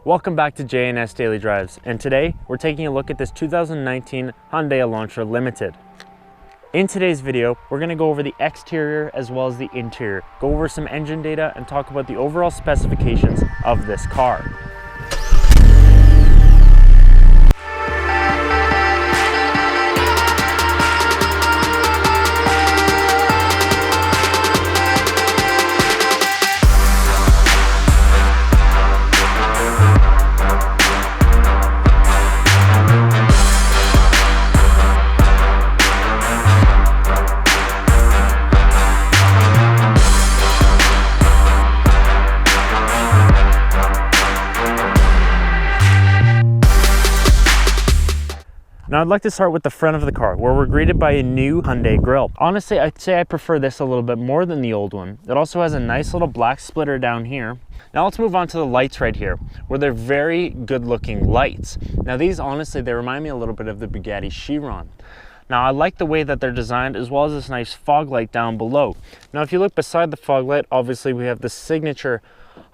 Welcome back to JNS Daily Drives, and today we're taking a look at this 2019 Hyundai Elantra Limited. In today's video, we're going to go over the exterior as well as the interior, go over some engine data, and talk about the overall specifications of this car. Now I'd like to start with the front of the car, where we're greeted by a new Hyundai grille. Honestly, I'd say I prefer this a little bit more than the old one. It also has a nice little black splitter down here. Now let's move on to the lights right here, where they're very good looking lights. Now these, honestly, they remind me a little bit of the Bugatti Chiron. Now I like the way that they're designed, as well as this nice fog light down below. Now if you look beside the fog light, obviously we have the signature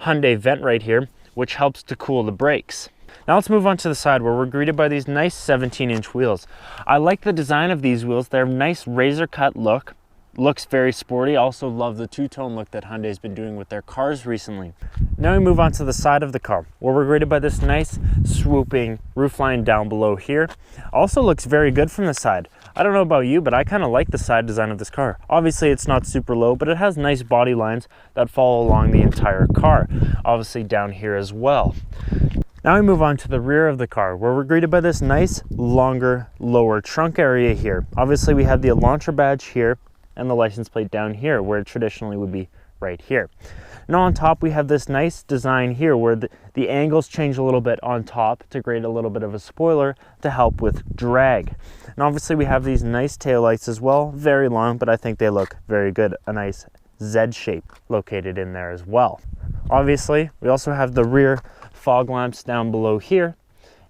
Hyundai vent right here, which helps to cool the brakes. Now let's move on to the side, where we're greeted by these nice 17-inch wheels. I like the design of these wheels. They're a nice razor cut look. Looks very sporty. I also love the two-tone look that Hyundai's been doing with their cars recently. Now we move on to the side of the car, where we're greeted by this nice swooping roofline down below here. Also looks very good from the side. I don't know about you, but I kind of like the side design of this car. Obviously it's not super low, but it has nice body lines that follow along the entire car. Obviously down here as well. Now we move on to the rear of the car, where we're greeted by this nice, longer, lower trunk area here. Obviously we have the Elantra badge here and the license plate down here, where it traditionally would be right here. Now on top we have this nice design here, where the angles change a little bit on top to create a little bit of a spoiler to help with drag. And obviously we have these nice taillights as well, very long, but I think they look very good. A nice Z shape located in there as well. Obviously we also have the rear fog lamps down below here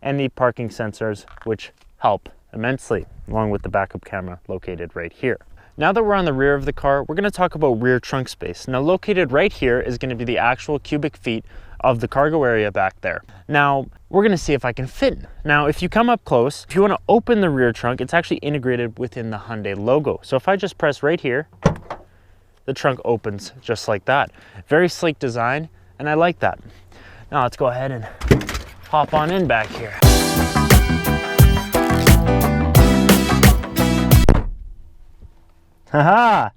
and the parking sensors, which help immensely, along with the backup camera located right here. Now that we're on the rear of the car, we're going to talk about rear trunk space. Now located right here is going to be the actual cubic feet of the cargo area back there. Now we're going to see if I can fit. Now if you come up close, if you want to open the rear trunk, it's actually integrated within the Hyundai logo. So if I just press right here, the trunk opens just like that. Very sleek design, and I like that. Now let's go ahead and hop on in back here. Haha!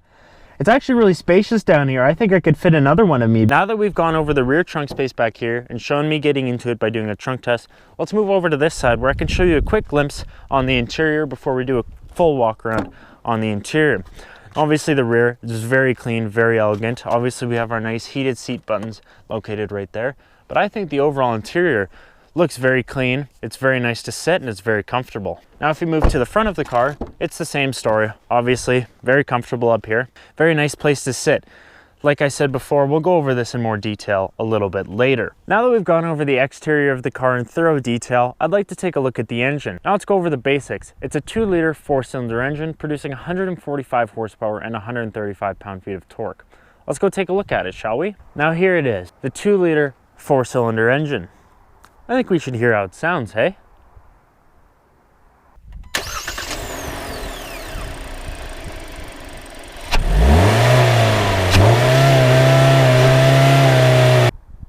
It's actually really spacious down here. I think I could fit another one of me. Now that we've gone over the rear trunk space back here and shown me getting into it by doing a trunk test, let's move over to this side, where I can show you a quick glimpse on the interior before we do a full walk around on the interior. Obviously the rear is very clean, very elegant. Obviously we have our nice heated seat buttons located right there. But I think the overall interior looks very clean. It's very nice to sit, and it's very comfortable. Now if we move to the front of the car, it's the same story. Obviously very comfortable up here. Very nice place to sit. Like I said before, we'll go over this in more detail a little bit later. Now that we've gone over the exterior of the car in thorough detail, I'd like to take a look at the engine. Now let's go over the basics. It's a 2-liter 4-cylinder engine producing 145 horsepower and 135 pound-feet of torque. Let's go take a look at it, shall we? Now here it is, the 2-liter 4-cylinder engine. I think we should hear how it sounds, hey?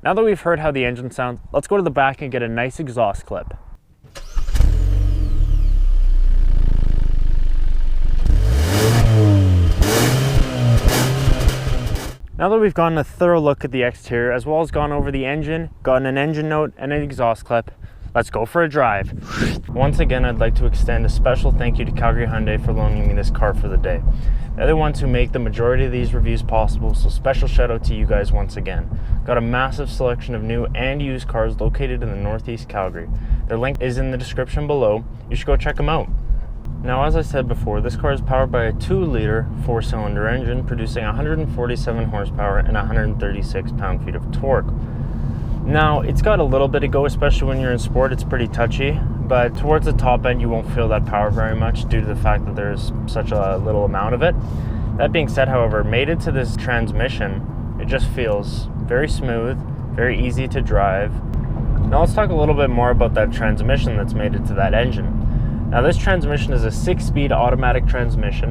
Now that we've heard how the engine sounds, let's go to the back and get a nice exhaust clip. Now that we've gotten a thorough look at the exterior, as well as gone over the engine, gotten an engine note and an exhaust clip, let's go for a drive. Once again, I'd like to extend a special thank you to Calgary Hyundai for loaning me this car for the day. They're the ones who make the majority of these reviews possible, so special shout out to you guys once again. Got a massive selection of new and used cars located in the Northeast Calgary. Their link is in the description below. You should go check them out. Now, as I said before, this car is powered by a 2-liter 4-cylinder engine producing 147 horsepower and 136 pound-feet of torque. Now, it's got a little bit of go, especially when you're in sport. It's pretty touchy, but towards the top end, you won't feel that power very much due to the fact that there's such a little amount of it. That being said, however, made it to this transmission, it just feels very smooth, very easy to drive. Now let's talk a little bit more about that transmission that's made it to that engine. Now this transmission is a 6-speed automatic transmission,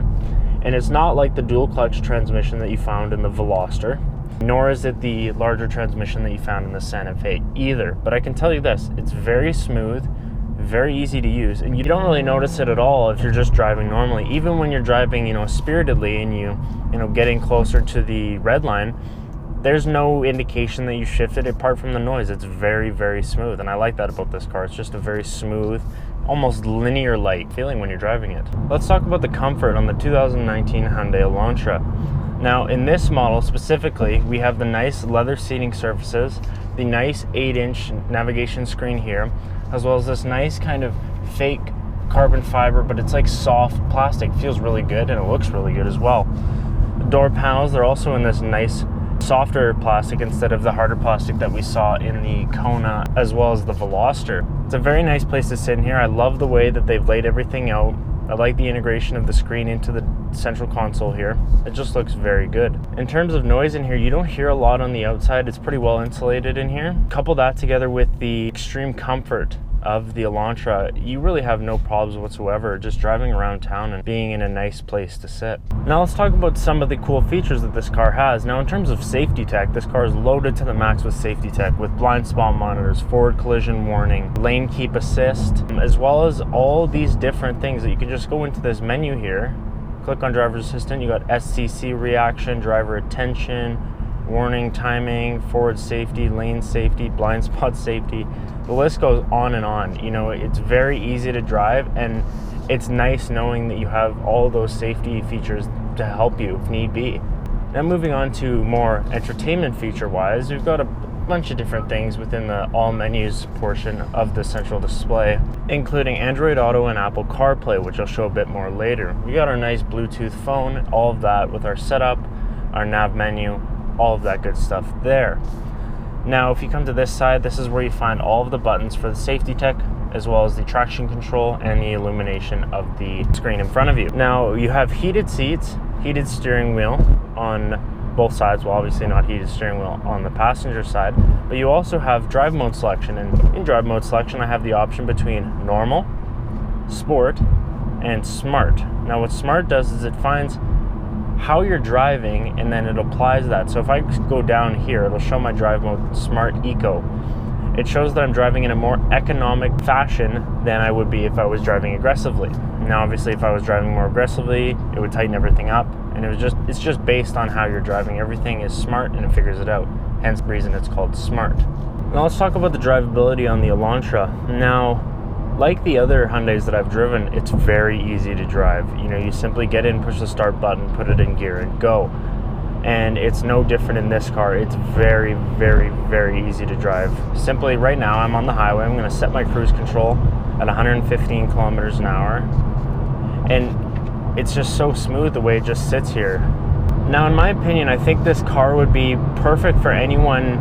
and it's not like the dual clutch transmission that you found in the Veloster, nor is it the larger transmission that you found in the Santa Fe either. But I can tell you this, it's very smooth, very easy to use, and you don't really notice it at all if you're just driving normally. Even when you're driving, spiritedly and you getting closer to the red line, there's no indication that you shifted apart from the noise. It's very, very smooth, and I like that about this car. It's just a very smooth, almost linear light feeling when you're driving it. Let's talk about the comfort on the 2019 Hyundai Elantra. Now in this model specifically, we have the nice leather seating surfaces, the nice 8-inch navigation screen here, as well as this nice kind of fake carbon fiber, but it's like soft plastic. It feels really good and it looks really good as well. The door panels, they're also in this nice softer plastic instead of the harder plastic that we saw in the Kona as well as the Veloster. It's a very nice place to sit in here. I love the way that they've laid everything out. I like the integration of the screen into the central console here. It just looks very good. In terms of noise in here, you don't hear a lot on the outside. It's pretty well insulated in here. Couple that together with the extreme comfort of the Elantra, you really have no problems whatsoever just driving around town and being in a nice place to sit. Now let's talk about some of the cool features that this car has. Now in terms of safety tech, this car is loaded to the max with safety tech, with blind spot monitors, forward collision warning, lane keep assist, as well as all these different things that you can just go into this menu here, click on driver's assistant. You got SCC reaction, driver attention, warning, timing, forward safety, lane safety, blind spot safety. The list goes on and on. It's very easy to drive, and it's nice knowing that you have all those safety features to help you if need be. Now moving on to more entertainment feature wise, we've got a bunch of different things within the all menus portion of the central display, including Android Auto and Apple CarPlay, which I'll show a bit more later. We got our nice Bluetooth phone, all of that with our setup, our nav menu, all of that good stuff there. Now if you come to this side, this is where you find all of the buttons for the safety tech, as well as the traction control and the illumination of the screen in front of you. Now you have heated seats, heated steering wheel on both sides. Well, obviously not heated steering wheel on the passenger side, but you also have drive mode selection, and in drive mode selection I have the option between normal, sport, and smart. Now what smart does is it finds how you're driving and then it applies that. So if I go down here, it'll show my drive mode Smart Eco. It shows that I'm driving in a more economic fashion than I would be if I was driving aggressively. Now obviously if I was driving more aggressively, it would tighten everything up, and it's just based on how you're driving. Everything is smart and it figures it out, hence the reason it's called smart. Now let's talk about the drivability on the Elantra. Now like the other Hyundais that I've driven, it's very easy to drive. You simply get in, push the start button, put it in gear, and go. And it's no different in this car. It's very, very, very easy to drive. Simply right now, I'm on the highway. I'm going to set my cruise control at 115 kilometers an hour. And it's just so smooth the way it just sits here. Now, in my opinion, I think this car would be perfect for anyone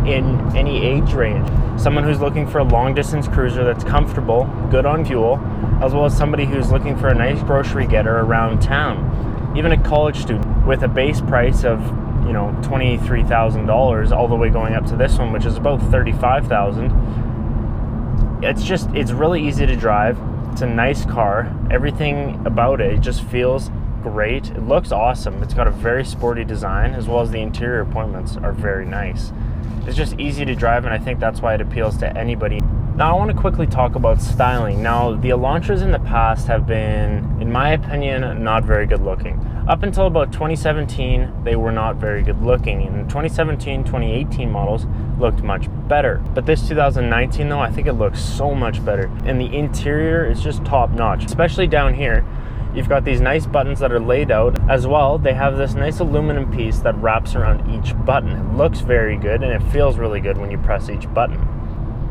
in any age range. Someone who's looking for a long distance cruiser that's comfortable, good on fuel, as well as somebody who's looking for a nice grocery getter around town. Even a college student with a base price of $23,000 all the way going up to this one, which is about $35,000. It's really easy to drive. It's a nice car. Everything about it just feels great. It looks awesome. It's got a very sporty design, as well as the interior appointments are very nice. It's just easy to drive, and I think that's why it appeals to anybody. Now I want to quickly talk about styling. Now the Elantras in the past have been, in my opinion, not very good looking. Up until about 2017, they were not very good looking. In 2017, 2018 models looked much better. But this 2019 though, I think it looks so much better. And the interior is just top notch, especially down here. You've got these nice buttons that are laid out. As well, they have this nice aluminum piece that wraps around each button. It looks very good and it feels really good when you press each button.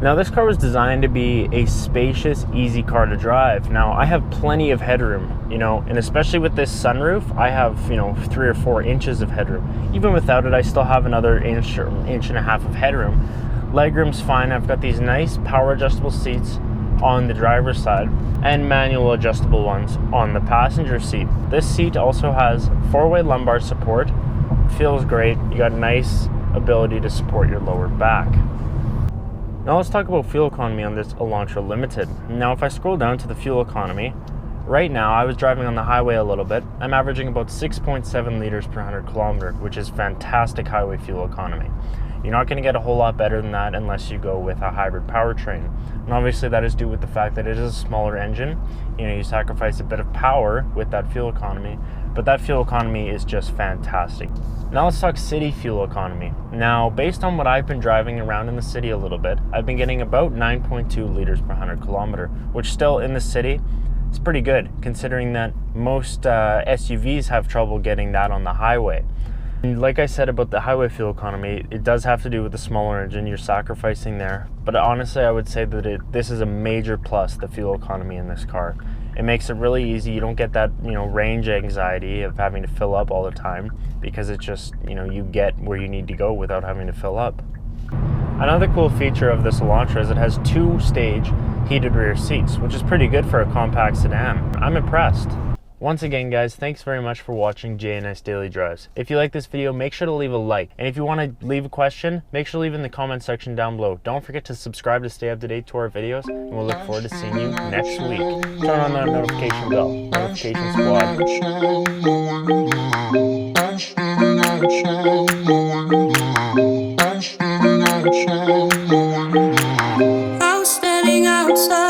Now this car was designed to be a spacious, easy car to drive. Now I have plenty of headroom, and especially with this sunroof, I have, 3 or 4 inches of headroom. Even without it, I still have another inch or inch and a half of headroom. Legroom's fine. I've got these nice power adjustable seats on the driver's side and manual adjustable ones on the passenger seat. This seat also has 4-way lumbar support. Feels great. You got nice ability to support your lower back. Now let's talk about fuel economy on this Elantra Limited. Now if I scroll down to the fuel economy, right now I was driving on the highway a little bit. I'm averaging about 6.7 liters per 100 kilometer, which is fantastic highway fuel economy. You're not going to get a whole lot better than that unless you go with a hybrid powertrain. And obviously that is due with the fact that it is a smaller engine. You know, you sacrifice a bit of power with that fuel economy, but that fuel economy is just fantastic. Now let's talk city fuel economy. Now, based on what I've been driving around in the city a little bit, I've been getting about 9.2 liters per 100 kilometer, which still in the city, it's pretty good considering that most SUVs have trouble getting that on the highway. And like I said about the highway fuel economy, it does have to do with the smaller engine you're sacrificing there. But honestly, I would say that this is a major plus, the fuel economy in this car. It makes it really easy. You don't get that, range anxiety of having to fill up all the time, because it's just, you get where you need to go without having to fill up. Another cool feature of this Elantra is it has 2-stage heated rear seats, which is pretty good for a compact sedan. I'm impressed. Once again, guys, thanks very much for watching JNS Daily Drives. If you like this video, make sure to leave a like. And if you want to leave a question, make sure to leave it in the comment section down below. Don't forget to subscribe to stay up to date to our videos, and we'll look forward to seeing you next week. Turn on that notification bell. Notification squad. I was standing outside.